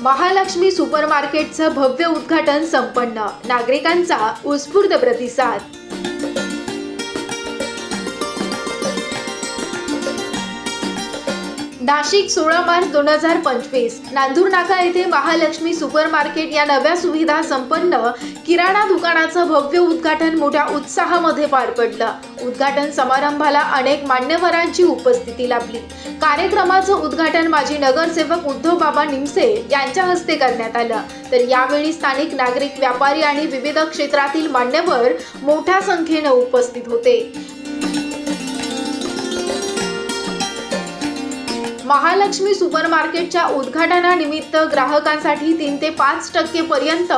महालक्ष्मी सुपरमार्केटचं भव्य उद्घाटन संपन्न, नागरिकांचा उत्स्फूर्त प्रतिसाद। नाशिक 16 मार्च 2025 नांदूर नाका येथे महालक्ष्मी सुपरमार्केट या नव्या सुविधा संपन्न किराणा दुकानाचं भव्य उद्घाटन मोठ्या उत्साहामध्ये पार पडलं। उद्घाटन समारंभाला अनेक मान्यवरांची उपस्थिती लाभली। कार्यक्रमाचं उद्घाटन माजी नगरसेवक उद्धव बाबा निमसे यांच्या हस्ते करण्यात आलं। तर यावेळी स्थानिक नागरिक, व्यापारी आणि विविध क्षेत्रातील मान्यवर मोठ्या संख्येने उपस्थित होते। महालक्ष्मी सुपरमार्केटच्या उद्घाटनानिमित्त ग्राहकांसाठी 3 ते 5% पर्यंत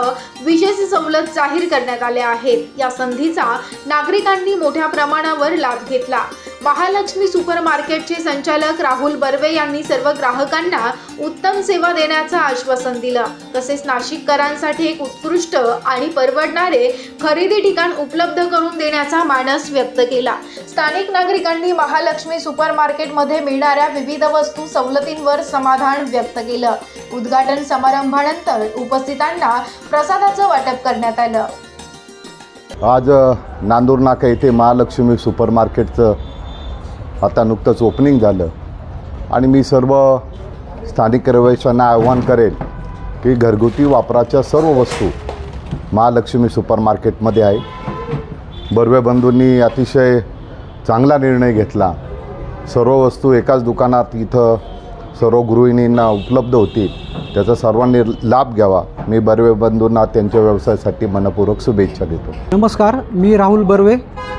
विशेष सवलत जाहीर करण्यात आल्या आहेत। या संधीचा नागरिकांनी मोठ्या प्रमाणावर लाभ घेतला। महालक्ष्मी सुपरमार्केटचे संचालक राहुल बर्वे यांनी सर्व ग्राहकांना उत्तम सेवा देण्याचं आश्वासन दिलं। तसेच नाशिककरांसाठी एक उत्कृष्ट आणि परवडणारे खरेदी ठिकाण उपलब्ध करून देण्याचा मानस व्यक्त केला। स्थानिक नागरिकांनी महालक्ष्मी सुपरमार्केटमध्ये मिळणाऱ्या विविध वस्तू सवलतींवर समाधान व्यक्त केलं। उद्घाटन समारंभानंतर उपस्थितांना प्रसादाचं वाटप करण्यात आलं। आज नांदूर नाका येथे महालक्ष्मी सुपरमार्केटचं आता नुकतंच ओपनिंग झालं आणि मी सर्व स्थानिक रहिवाशांना आवाहन करेन की घरगुती वापराच्या सर्व वस्तू महालक्ष्मी सुपरमार्केटमध्ये आहे। बर्वे बंधूंनी अतिशय चांगला निर्णय घेतला। सर्व वस्तू एकाच दुकानात इथं सर्व गृहिणींना उपलब्ध होतील, त्याचा सर्वांनी लाभ घ्यावा। मी बर्वे बंधूंना त्यांच्या व्यवसायासाठी मनपूर्वक शुभेच्छा देतो। नमस्कार, मी राहुल बर्वे।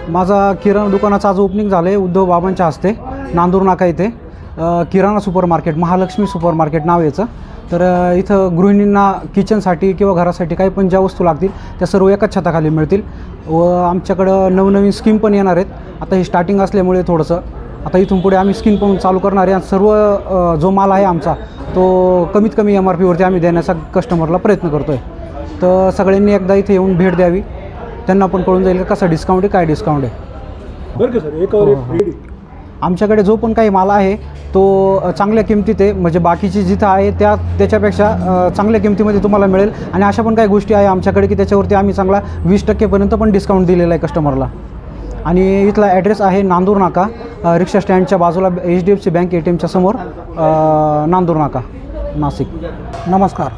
माझा किराणा दुकानाचं आज ओपनिंग झालं आहे उद्धव बाबांच्या हस्ते नांदूर नाका येथे। किराणा सुपरमार्केट, महालक्ष्मी सुपरमार्केट नाव याचं। तर इथं गृहिणींना किचनसाठी किंवा घरासाठी काही पण ज्या वस्तू लागतील त्या सर्व एकाच छताखाली मिळतील व आमच्याकडं नवनवीन स्कीम पण येणार आहेत। आता हे स्टार्टिंग असल्यामुळे थोडंसं आता इथून पुढे आम्ही स्कीम पण चालू करणार आहे। सर्व जो माल आहे आमचा तो कमीत कमी MRPवरती आम्ही देण्याचा कस्टमरला प्रयत्न करतो आहे। तर सगळ्यांनी एकदा इथे येऊन भेट द्यावी, त्यांना पण कळून जाईल कसा डिस्काउंट आहे, काय डिस्काउंट आहे। बरं का सर, एकावर एक फ्री? आमच्याकडे जो पण काही माल आहे तो चांगल्या किमतीत आहे, म्हणजे बाकीची जिथं आहे त्याच्यापेक्षा चांगल्या किमतीमध्ये तुम्हाला मिळेल। आणि अशा पण काही गोष्टी आहे आमच्याकडे की त्याच्यावरती आम्ही चांगला 20% पर्यंत पण डिस्काउंट दिलेला आहे कस्टमरला। आणि इथला ॲड्रेस आहे नांदूर नाका, रिक्षा स्टँडच्या बाजूला HDFC बँक ATMच्या समोर, नांदूर नाका, नाशिक। नमस्कार,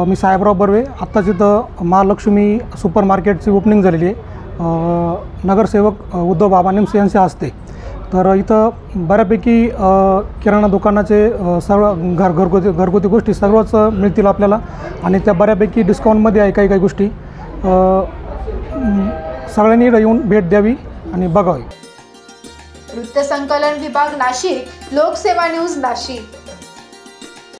मी साहेबराव बर्वे। आत्ताच इथं महालक्ष्मी सुपरमार्केटची ओपनिंग झालेली आहे नगरसेवक उद्धव बाबा निमसे यांच्या हस्ते। तर इथं बऱ्यापैकी किराणा दुकानाचे सर्व घरगुती गोष्टी सर्वच मिळतील आपल्याला आणि त्या बऱ्यापैकी डिस्काउंटमध्ये आहे। काही गोष्टी सगळ्यांनी येऊन भेट द्यावी आणि बघावी। वृत्तसंकलन विभाग नाशिक, लोकसेवा न्यूज नाशिक।